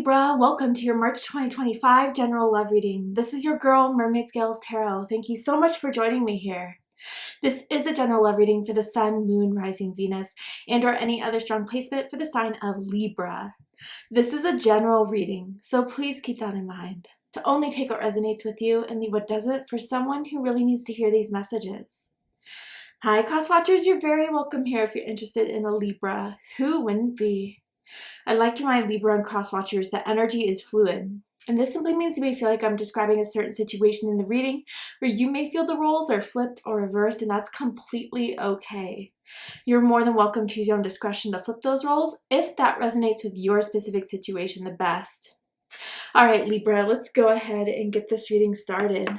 Libra, welcome to your March 2025 general love reading. This is your girl, Mermaid Scales Tarot. Thank you so much for joining me here. This is a general love reading for the Sun, Moon, Rising, Venus, and or any other strong placement for the sign of Libra. This is a general reading, so please keep that in mind. To only take what resonates with you and leave what doesn't for someone who really needs to hear these messages. Hi, Cross Watchers, you're very welcome here if you're interested in a Libra. Who wouldn't be? I'd like to remind Libra and Cross Watchers that energy is fluid. And this simply means you may feel like I'm describing a certain situation in the reading where you may feel the roles are flipped or reversed, and that's completely okay. You're more than welcome to use your own discretion to flip those roles if that resonates with your specific situation the best. All right, Libra, let's go ahead and get this reading started.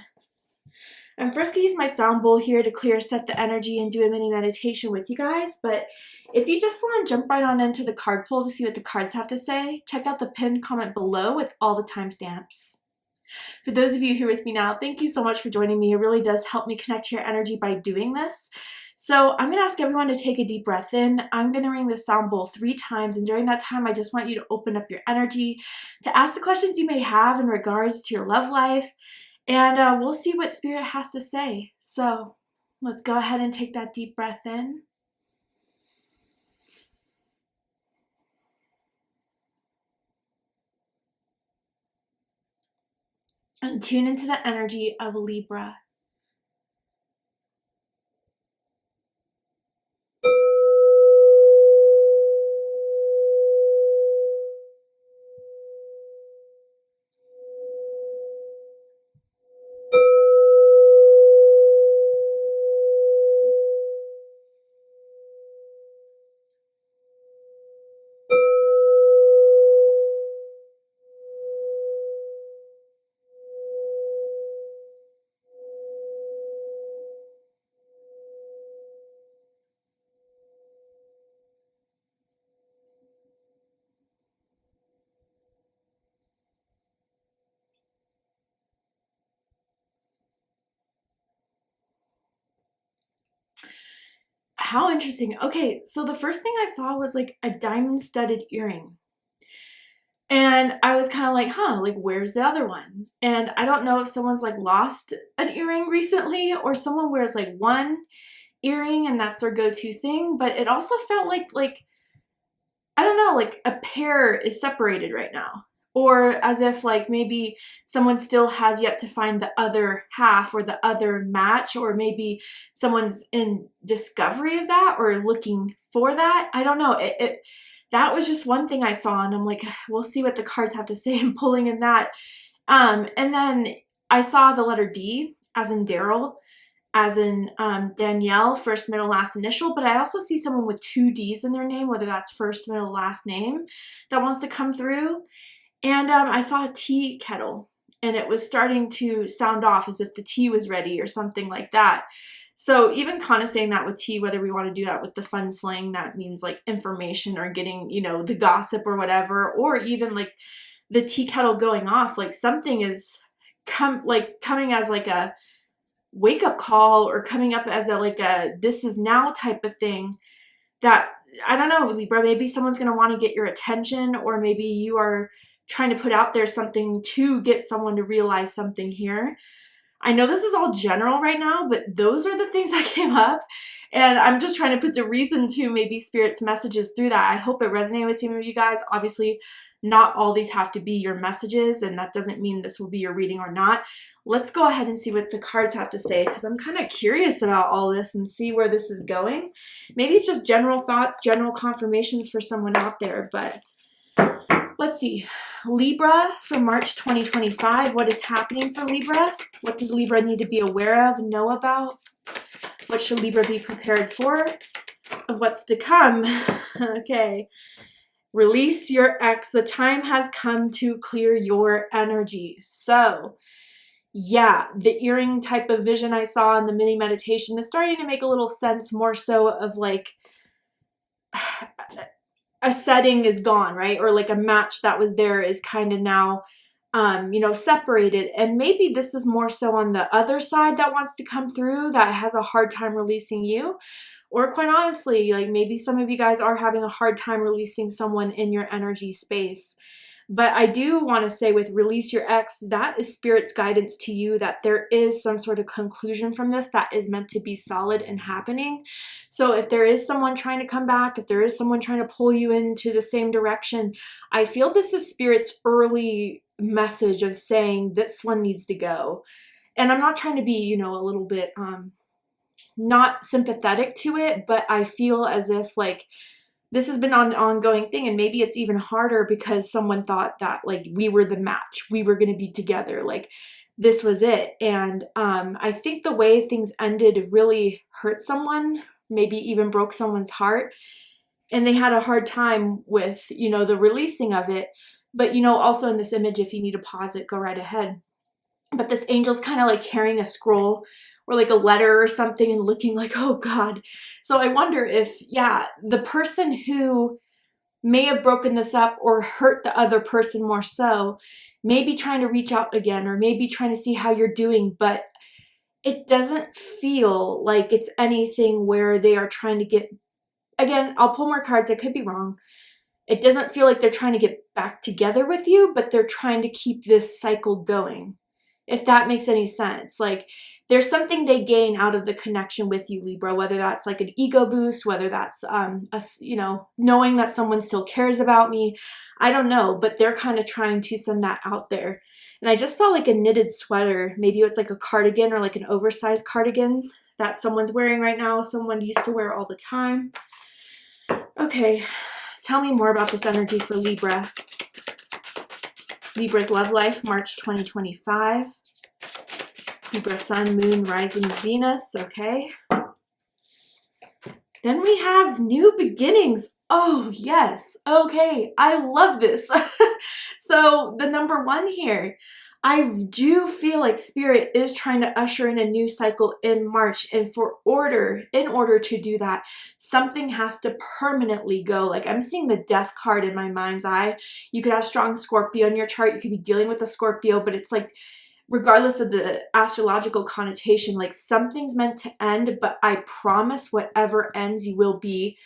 I'm first going to use my sound bowl here to clear set the energy and do a mini meditation with you guys, but if you just want to jump right on into the card pull to see what the cards have to say, check out the pinned comment below with all the timestamps. For those of you who are with me now, thank you so much for joining me. It really does help me connect to your energy by doing this. So I'm going to ask everyone to take a deep breath in. I'm going to ring the sound bowl 3 times, and during that time, I just want you to open up your energy to ask the questions you may have in regards to your love life, and we'll see what Spirit has to say. So let's go ahead and take that deep breath in. And tune into the energy of Libra. How interesting. Okay, so the first thing I saw was like a diamond studded earring. And I was kind of like, like where's the other one? And I don't know if someone's like lost an earring recently or someone wears like one earring and that's their go-to thing, but it also felt like I don't know, like a pair is separated right now. Or as if like maybe someone still has yet to find the other half or the other match, or maybe someone's in discovery of that or looking for that. I don't know. That was just one thing I saw, and I'm like, we'll see what the cards have to say. I'm pulling in that. And then I saw the letter D, as in Daryl, as in Danielle, first, middle, last initial, but I also see someone with 2 D's in their name, whether that's first, middle, last name, that wants to come through. And I saw a tea kettle, and it was starting to sound off as if the tea was ready or something like that. So even kind of saying that with tea, whether we want to do that with the fun slang, that means like information or getting, the gossip or whatever, or even like the tea kettle going off, like something is coming as like a wake up call or coming up as a this is now type of thing. That, I don't know, Libra, maybe someone's going to want to get your attention, or maybe you are trying to put out there something to get someone to realize something here. I know this is all general right now, but those are the things that came up, and I'm just trying to put the reason to maybe Spirit's messages through that. I hope it resonated with some of you guys. Obviously, not all these have to be your messages, and that doesn't mean this will be your reading or not. Let's go ahead and see what the cards have to say, because I'm kind of curious about all this and see where this is going. Maybe it's just general thoughts, general confirmations for someone out there, but let's see. Libra for March 2025. What is happening for Libra? What does Libra need to be aware of, know about? What should Libra be prepared for? Of what's to come. Okay. Release your ex. The time has come to clear your energy. So, yeah, the earring type of vision I saw in the mini meditation is starting to make a little sense, more so of like a setting is gone, right? Or like a match that was there is kind of now, separated. And maybe this is more so on the other side that wants to come through, that has a hard time releasing you. Or quite honestly, like maybe some of you guys are having a hard time releasing someone in your energy space. But I do want to say with release your ex, that is Spirit's guidance to you, that there is some sort of conclusion from this that is meant to be solid and happening. So if there is someone trying to come back, if there is someone trying to pull you into the same direction, I feel this is Spirit's early message of saying this one needs to go. And I'm not trying to be, you know, a little bit not sympathetic to it, but I feel as if like this has been an ongoing thing, and maybe it's even harder because someone thought that like we were the match, we were going to be together, like this was it. And I think the way things ended really hurt someone, maybe even broke someone's heart, and they had a hard time with, you know, the releasing of it. But, you know, also in this image, if you need to pause it, go right ahead. But this angel's kind of like carrying a scroll or like a letter or something and looking like, oh God. So I wonder if, yeah, the person who may have broken this up or hurt the other person more so, maybe trying to reach out again, or maybe trying to see how you're doing, but it doesn't feel like it's anything where they are trying to get, again, I'll pull more cards, I could be wrong. It doesn't feel like they're trying to get back together with you, but they're trying to keep this cycle going. If that makes any sense. Like there's something they gain out of the connection with you, Libra, whether that's like an ego boost, whether that's, you know, knowing that someone still cares about me. I don't know, but they're kind of trying to send that out there. And I just saw like a knitted sweater. Maybe it's like a cardigan or like an oversized cardigan that someone's wearing right now. Someone used to wear all the time. Okay. Tell me more about this energy for Libra. Libra's love life, March 2025. Libra sun, moon, rising, Venus. Okay. Then we have new beginnings. Oh, yes. Okay. I love this. So the number one here, I do feel like Spirit is trying to usher in a new cycle in March. And in order to do that, something has to permanently go. Like I'm seeing the death card in my mind's eye. You could have strong Scorpio in your chart. You could be dealing with a Scorpio, but it's like, regardless of the astrological connotation, like something's meant to end, but I promise whatever ends, you will be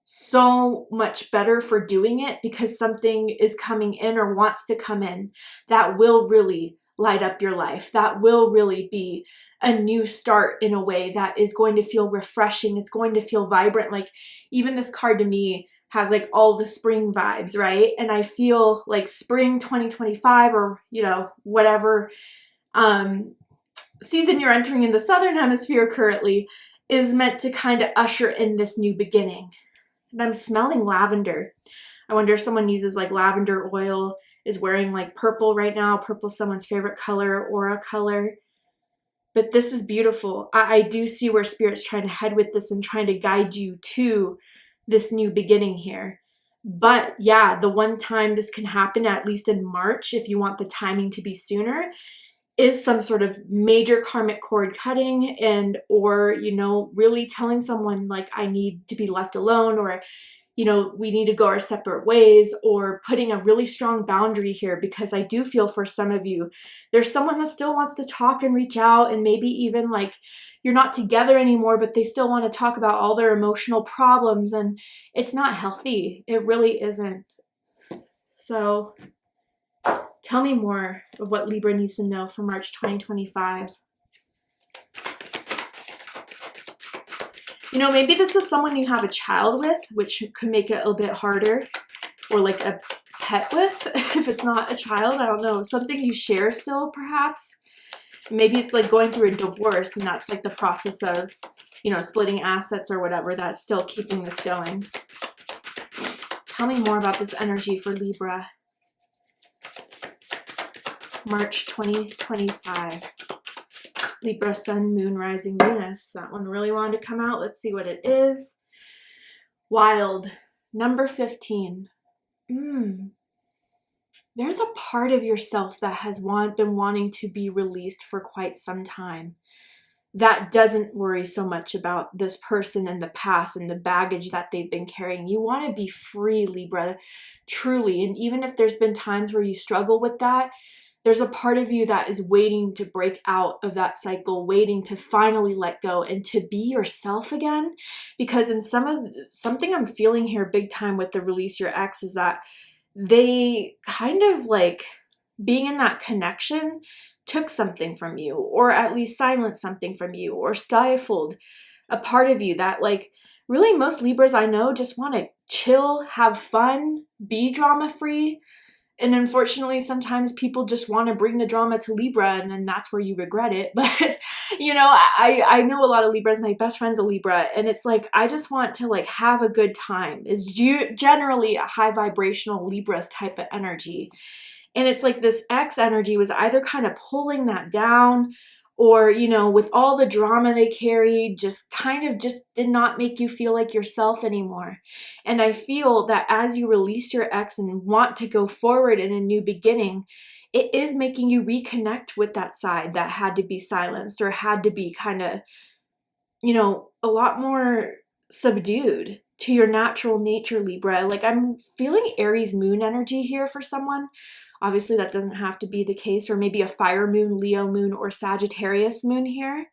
so much better for doing it, because something is coming in or wants to come in that will really light up your life. That will really be a new start in a way that is going to feel refreshing. It's going to feel vibrant. Like even this card to me has like all the spring vibes, right? And I feel like spring 2025, or, you know, whatever season you're entering in the Southern Hemisphere currently, is meant to kind of usher in this new beginning. And I'm smelling lavender. I wonder if someone uses like lavender oil, is wearing like purple right now. Purple's someone's favorite color, aura color. But this is beautiful. I do see where Spirit's trying to head with this and trying to guide you to this new beginning here. But yeah, the one time this can happen, at least in March, if you want the timing to be sooner, is some sort of major karmic cord cutting, and or, you know, really telling someone like, I need to be left alone, or, you know, we need to go our separate ways, or putting a really strong boundary here. Because I do feel for some of you, there's someone that still wants to talk and reach out, and maybe even like you're not together anymore, but they still want to talk about all their emotional problems, and it's not healthy. It really isn't. So tell me more of what Libra needs to know for March 2025. You know, maybe this is someone you have a child with, which could make it a little bit harder, or like a pet with, if it's not a child. I don't know. Something you share still, perhaps. Maybe it's like going through a divorce, and that's like the process of, you know, splitting assets or whatever, that's still keeping this going. Tell me more about this energy for Libra. March 2025. Libra, Sun, Moon, Rising, Venus. That one really wanted to come out. Let's see what it is. Wild. Number 15. There's a part of yourself that has been wanting to be released for quite some time. That doesn't worry so much about this person in the past and the baggage that they've been carrying. You want to be free, Libra, truly. And even if there's been times where you struggle with that, there's a part of you that is waiting to break out of that cycle, waiting to finally let go and to be yourself again. Because in something I'm feeling here big time with the release your ex is that they kind of like being in that connection took something from you, or at least silenced something from you, or stifled a part of you that, like, really most Libras I know just want to chill, have fun, be drama free. And unfortunately, sometimes people just want to bring the drama to Libra, and then that's where you regret it. But, you know, I know a lot of Libras. My best friend's a Libra, and it's like, I just want to like have a good time. Is generally a high vibrational Libras type of energy. And it's like this X energy was either kind of pulling that down, or, you know, with all the drama they carried, just kind of just did not make you feel like yourself anymore. And I feel that as you release your X and want to go forward in a new beginning, it is making you reconnect with that side that had to be silenced, or had to be kind of, you know, a lot more subdued to your natural nature, Libra. Like, I'm feeling Aries moon energy here for someone. Obviously, that doesn't have to be the case, or maybe a fire moon, Leo moon, or Sagittarius moon here.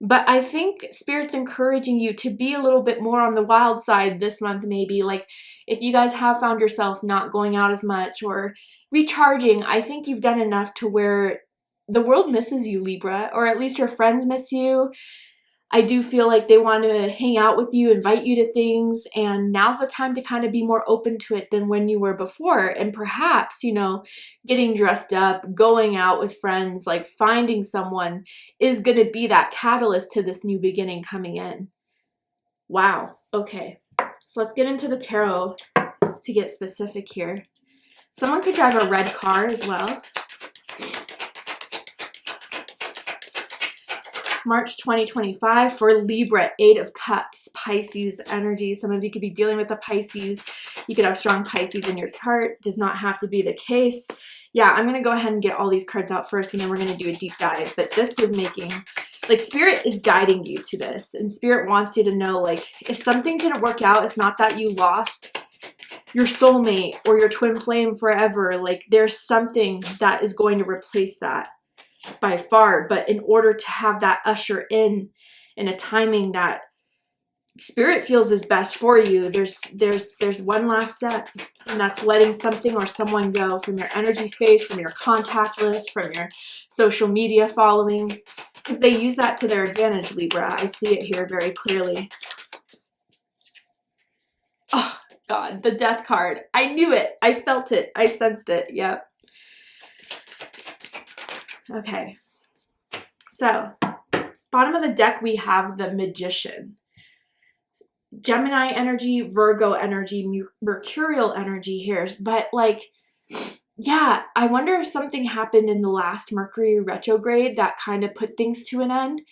But I think Spirit's encouraging you to be a little bit more on the wild side this month, maybe. Like, if you guys have found yourself not going out as much or recharging, I think you've done enough to where the world misses you, Libra, or at least your friends miss you. I do feel like they want to hang out with you, invite you to things, and now's the time to kind of be more open to it than when you were before. And perhaps, you know, getting dressed up, going out with friends, like finding someone is going to be that catalyst to this new beginning coming in. Wow. Okay. So let's get into the tarot to get specific here. Someone could drive a red car as well. March 2025 for Libra, 8 of Cups, Pisces energy. Some of you could be dealing with a Pisces. You could have strong Pisces in your chart. Does not have to be the case. Yeah, I'm going to go ahead and get all these cards out first, and then we're going to do a deep dive. But this is making, like, Spirit is guiding you to this. And Spirit wants you to know, like, if something didn't work out, it's not that you lost your soulmate or your twin flame forever. Like, there's something that is going to replace that by far. But in order to have that usher in a timing that Spirit feels is best for you, there's one last step, and that's letting something or someone go from your energy space, from your contact list, from your social media following, because they use that to their advantage, Libra. I see it here very clearly. Oh God, the Death card. I knew it. I felt it. I sensed it. Yep. Okay, so bottom of the deck we have the Magician. Gemini energy, Virgo energy, Mercurial energy here. But like, yeah, I wonder if something happened in the last Mercury retrograde that kind of put things to an end.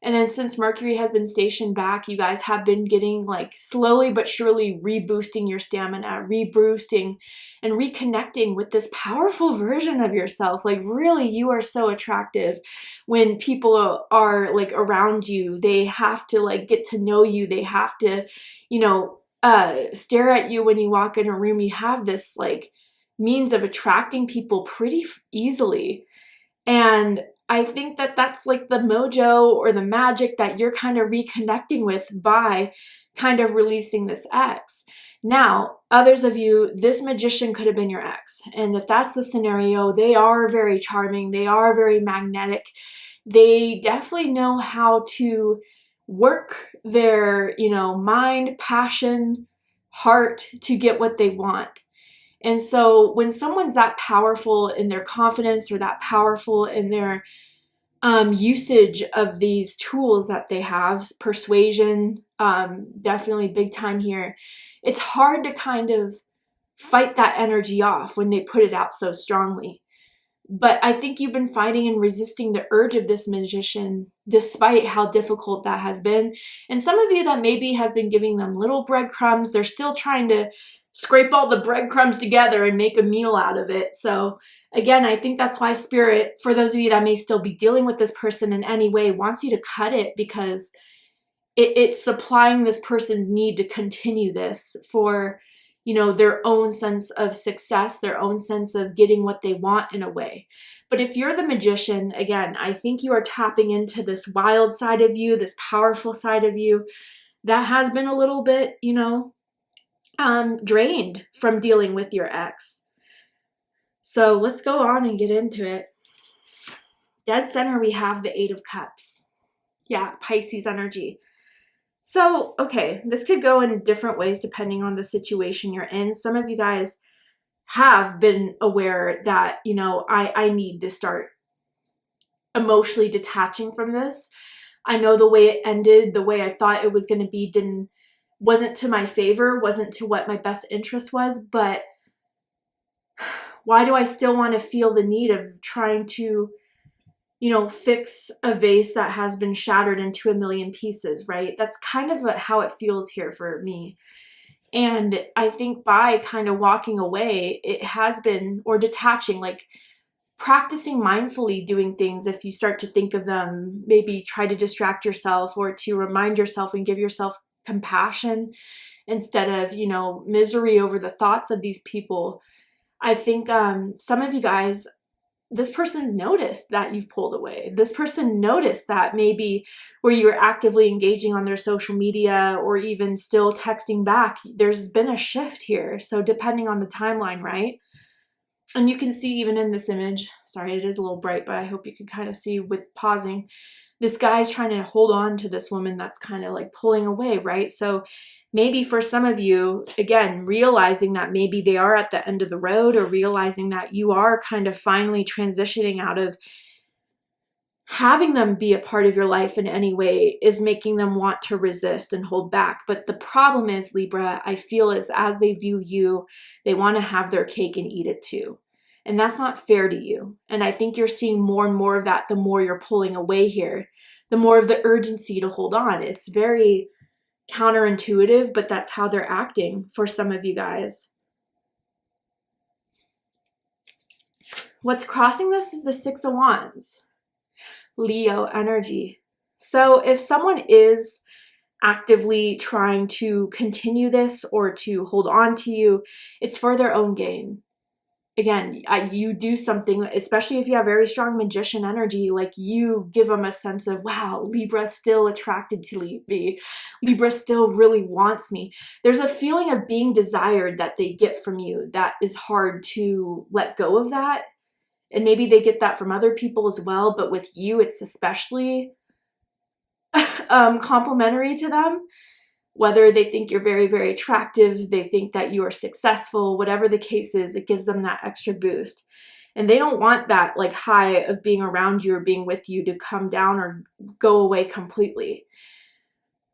And then since Mercury has been stationed back, you guys have been getting, like, slowly but surely reboosting your stamina, reboosting and reconnecting with this powerful version of yourself. Like, really, you are so attractive. When people are like around you, they have to like get to know you. They have to, you know, stare at you when you walk in a room. You have this like means of attracting people pretty easily. And I think that that's like the mojo or the magic that you're kind of reconnecting with by kind of releasing this X. Now, others of you, this Magician could have been your ex. And if that's the scenario, they are very charming. They are very magnetic. They definitely know how to work their, you know, mind, passion, heart to get what they want. And so when someone's that powerful in their confidence, or that powerful in their usage of these tools that they have, persuasion, definitely big time here, it's hard to kind of fight that energy off when they put it out so strongly. But I think you've been fighting and resisting the urge of this Magician, despite how difficult that has been. And some of you, that maybe has been giving them little breadcrumbs. They're still trying to scrape all the breadcrumbs together and make a meal out of it. So again, I think that's why Spirit, for those of you that may still be dealing with this person in any way, wants you to cut it, because it's supplying this person's need to continue this for, you know, their own sense of success, their own sense of getting what they want in a way. But if you're the Magician, again, I think you are tapping into this wild side of you, this powerful side of you that has been a little bit, you know, drained from dealing with your ex. So let's go on and get into it. Dead center, we have the Eight of Cups. Yeah, Pisces energy. So, okay, this could go in different ways depending on the situation you're in. Some of you guys have been aware that, I need to start emotionally detaching from this. I know the way it ended, the way I thought it was going to be wasn't to my favor, wasn't to what my best interest was, but why do I still want to feel the need of trying to, fix a vase that has been shattered into a million pieces, right? That's kind of how it feels here for me. And I think by kind of walking away, it has been, or detaching, like practicing mindfully doing things. If you start to think of them, maybe try to distract yourself or to remind yourself and give yourself compassion instead of, misery over the thoughts of these people. I think some of you guys, this person's noticed that you've pulled away. This person noticed that maybe where you were actively engaging on their social media or even still texting back, there's been a shift here. So depending on the timeline, right? And you can see even in this image, sorry, it is a little bright, but I hope you can kind of see with pausing, this guy's trying to hold on to this woman that's kind of like pulling away, right? So maybe for some of you, again, realizing that maybe they are at the end of the road, or realizing that you are kind of finally transitioning out of having them be a part of your life in any way, is making them want to resist and hold back. But the problem is, Libra, I feel, is as they view you, they want to have their cake and eat it too. And that's not fair to you. And I think you're seeing more and more of that the more you're pulling away here, the more of the urgency to hold on. It's very counterintuitive, but that's how they're acting for some of you guys. What's crossing this is the Six of Wands, Leo energy. So if someone is actively trying to continue this or to hold on to you, it's for their own gain. Again, you do something, especially if you have very strong magician energy, like you give them a sense of, wow, Libra's still attracted to me. Libra still really wants me. There's a feeling of being desired that they get from you that is hard to let go of that. And maybe they get that from other people as well, but with you, it's especially complimentary to them. Whether they think you're very, very attractive, they think that you are successful, whatever the case is, it gives them that extra boost. And they don't want that like high of being around you or being with you to come down or go away completely.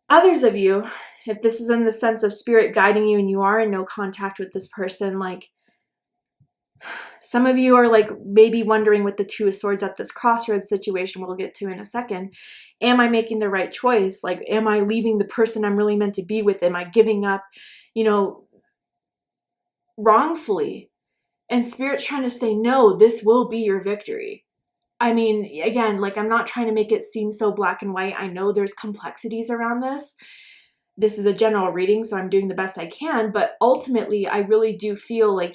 Others of you, if this is in the sense of spirit guiding you and you are in no contact with this person, like some of you are like maybe wondering with the Two of Swords at this crossroads situation we'll get to in a second, am I making the right choice? Like, am I leaving the person I'm really meant to be with? Am I giving up, wrongfully? And Spirit's trying to say, no, this will be your victory. I mean, again, like I'm not trying to make it seem so black and white. I know there's complexities around this. This is a general reading, so I'm doing the best I can. But ultimately, I really do feel like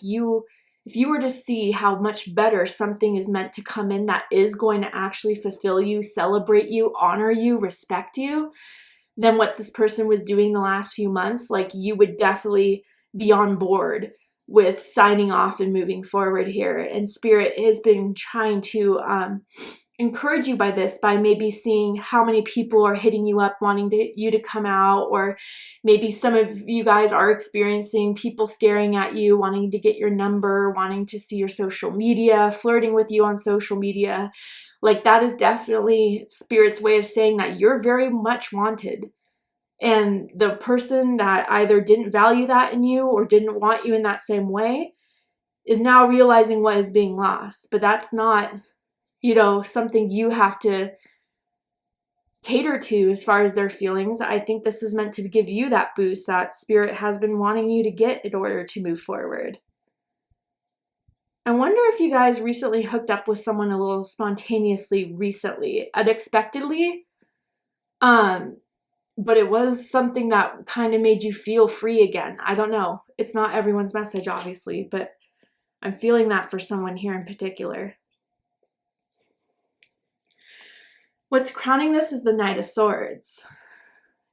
if you were to see how much better something is meant to come in that is going to actually fulfill you, celebrate you, honor you, respect you, than what this person was doing the last few months, like you would definitely be on board with signing off and moving forward here. And Spirit has been trying to encourage you by this, by maybe seeing how many people are hitting you up wanting you to come out, or maybe some of you guys are experiencing people staring at you, wanting to get your number, wanting to see your social media, flirting with you on social media. Like that is definitely Spirit's way of saying that you're very much wanted. And the person that either didn't value that in you or didn't want you in that same way is now realizing what is being lost. But that's not something you have to cater to as far as their feelings. I think this is meant to give you that boost that Spirit has been wanting you to get in order to move forward. I wonder if you guys recently hooked up with someone a little spontaneously recently, unexpectedly. But it was something that kind of made you feel free again. I don't know. It's not everyone's message, obviously, but I'm feeling that for someone here in particular. What's crowning this is the Knight of Swords,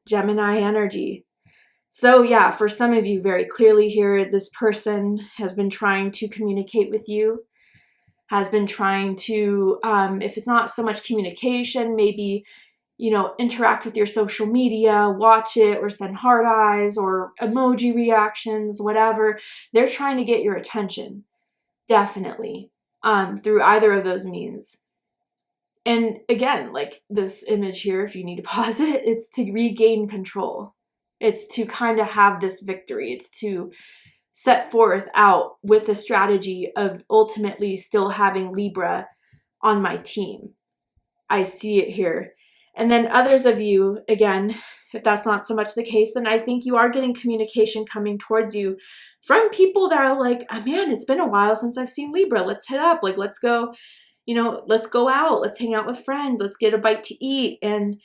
Gemini energy. So yeah, for some of you, very clearly here, this person has been trying to communicate with you, has been trying to, if it's not so much communication, maybe, interact with your social media, watch it, or send heart eyes or emoji reactions, whatever. They're trying to get your attention, definitely, through either of those means. And again, like this image here, if you need to pause it, it's to regain control. It's to kind of have this victory. It's to set forth out with a strategy of ultimately still having Libra on my team. I see it here. And then others of you, again, if that's not so much the case, then I think you are getting communication coming towards you from people that are like, oh, man, it's been a while since I've seen Libra. Let's hit up. Like, let's go, let's go out. Let's hang out with friends. Let's get a bite to eat. And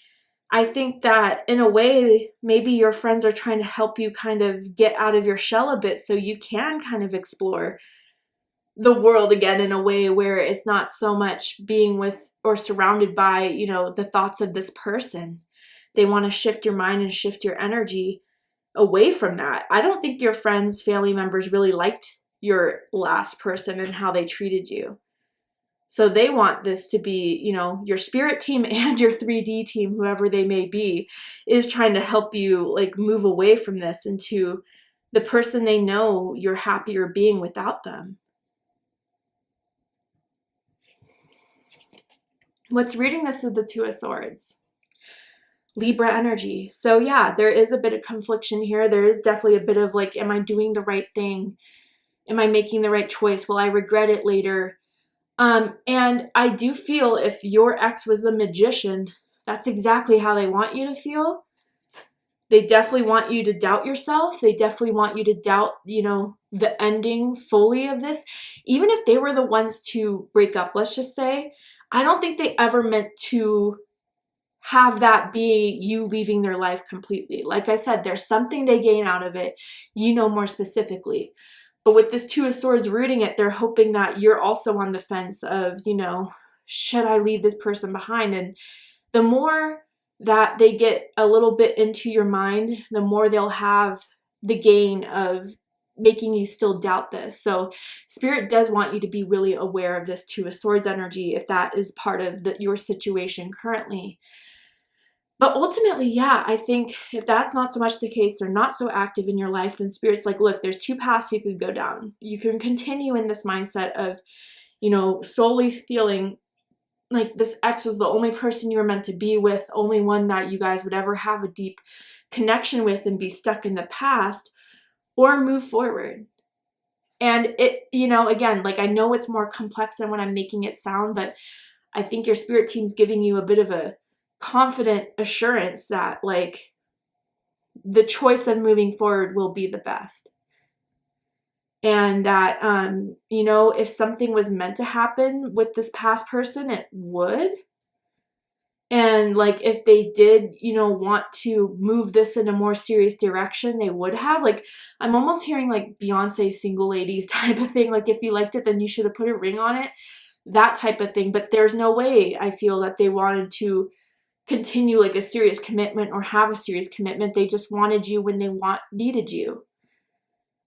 I think that in a way, maybe your friends are trying to help you kind of get out of your shell a bit so you can kind of explore the world again in a way where it's not so much being with or surrounded by, the thoughts of this person. They want to shift your mind and shift your energy away from that. I don't think your friends, family members really liked your last person and how they treated you. So they want this to be, your spirit team and your 3D team, whoever they may be, is trying to help you like move away from this into the person they know you're happier being without them. What's reading this is the Two of Swords. Libra energy. So yeah, there is a bit of confliction here. There is definitely a bit of like, am I doing the right thing? Am I making the right choice? Will I regret it later? And I do feel if your ex was the Magician, that's exactly how they want you to feel. They definitely want you to doubt yourself. They definitely want you to doubt, the ending fully of this. Even if they were the ones to break up, let's just say, I don't think they ever meant to have that be you leaving their life completely. Like I said, there's something they gain out of it, more specifically. But with this Two of Swords rooting it, they're hoping that you're also on the fence of, should I leave this person behind? And the more that they get a little bit into your mind, the more they'll have the gain of making you still doubt this. So Spirit does want you to be really aware of this Two of Swords energy if that is part of your situation currently. But ultimately, yeah, I think if that's not so much the case, they're not so active in your life, then Spirit's like, look, there's two paths you could go down. You can continue in this mindset of, solely feeling like this ex was the only person you were meant to be with, only one that you guys would ever have a deep connection with and be stuck in the past, or move forward. And it, again, like I know it's more complex than what I'm making it sound, but I think your spirit team's giving you a bit of a confident assurance that like the choice of moving forward will be the best. And that, if something was meant to happen with this past person, it would. And like, if they did, want to move this in a more serious direction, they would have. Like, I'm almost hearing like Beyonce single ladies type of thing. Like, if you liked it, then you should have put a ring on it. That type of thing. But there's no way I feel that they wanted to continue like a serious commitment or have a serious commitment. They just wanted you when they needed you.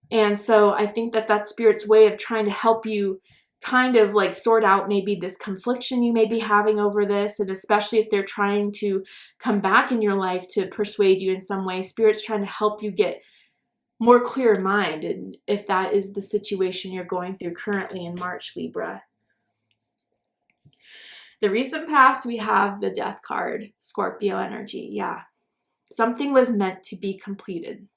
And so I think that that's Spirit's way of trying to help you kind of like sort out maybe this confliction you may be having over this. And especially if they're trying to come back in your life to persuade you in some way, Spirit's trying to help you get more clear mind. And if that is the situation you're going through currently in March, Libra. The recent past, we have the Death card, Scorpio energy. Yeah. Something was meant to be completed,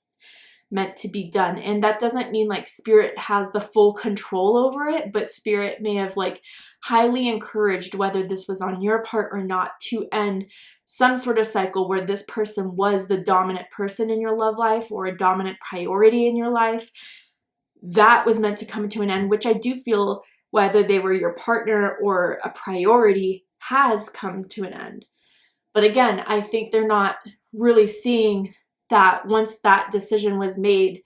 meant to be done. And that doesn't mean like Spirit has the full control over it, but Spirit may have like highly encouraged, whether this was on your part or not, to end some sort of cycle where this person was the dominant person in your love life or a dominant priority in your life. That was meant to come to an end, which I do feel, whether they were your partner or a priority, has come to an end. But again, I think they're not really seeing that once that decision was made,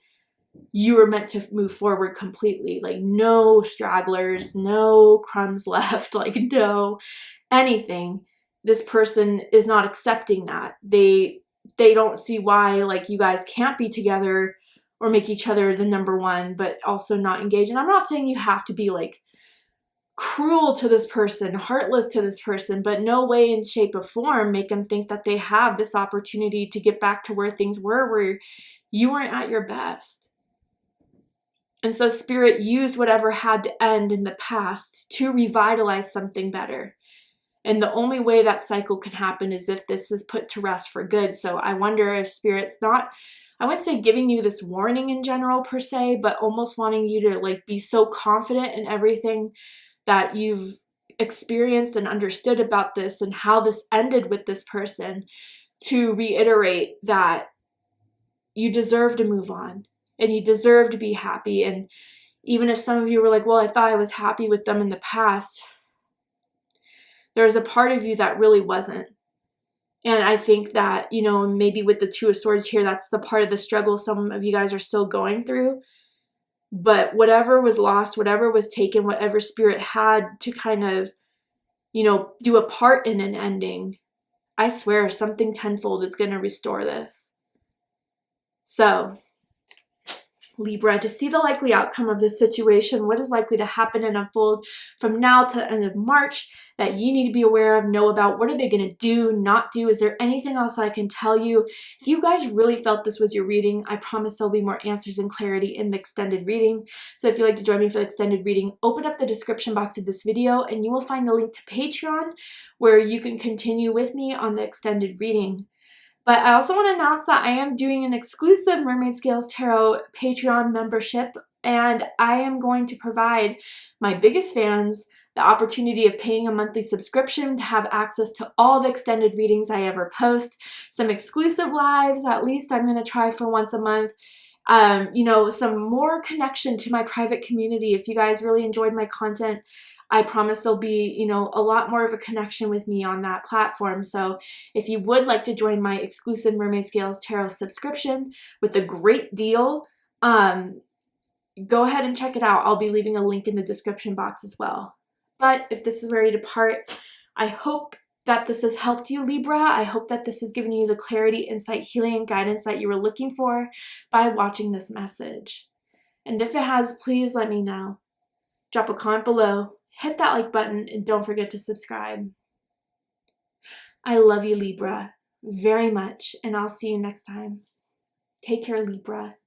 you were meant to move forward completely. Like no stragglers, no crumbs left, like no anything. This person is not accepting that. They they don't see why like you guys can't be together or make each other the number one, but also not engage. And I'm not saying you have to be like cruel to this person, heartless to this person, but no way in shape or form make them think that they have this opportunity to get back to where things were, where you weren't at your best. And so Spirit used whatever had to end in the past to revitalize something better. And the only way that cycle can happen is if this is put to rest for good. So I wonder if Spirit's not, I wouldn't say giving you this warning in general per se, but almost wanting you to like be so confident in everything that you've experienced and understood about this and how this ended with this person, to reiterate that you deserve to move on and you deserve to be happy. And even if some of you were like, well, I thought I was happy with them in the past, there's a part of you that really wasn't. And I think that, you know, maybe with the Two of Swords here, that's the part of the struggle some of you guys are still going through. But whatever was lost, whatever was taken, whatever Spirit had to kind of, you know, do a part in an ending, I swear something tenfold is going to restore this. So, Libra, to see the likely outcome of this situation, what is likely to happen and unfold from now to the end of March that you need to be aware of, know about. What are they going to do, not do? Is there anything else I can tell you? If you guys really felt this was your reading, I promise there'll be more answers and clarity in the extended reading. So if you'd like to join me for the extended reading, open up the description box of this video and you will find the link to Patreon where you can continue with me on the extended reading. But I also want to announce that I am doing an exclusive Mermaid Scales Tarot Patreon membership, and I am going to provide my biggest fans the opportunity of paying a monthly subscription to have access to all the extended readings I ever post, some exclusive lives, at least I'm going to try for once a month, you know, some more connection to my private community. If you guys really enjoyed my content, I promise there'll be, you know, a lot more of a connection with me on that platform. So if you would like to join my exclusive Mermaid Scales Tarot subscription with a great deal, go ahead and check it out. I'll be leaving a link in the description box as well. But if this is where you depart, I hope that this has helped you, Libra. I hope that this has given you the clarity, insight, healing, and guidance that you were looking for by watching this message. And if it has, please let me know. Drop a comment below, hit that like button, and don't forget to subscribe. I love you, Libra, very much, and I'll see you next time. Take care, Libra.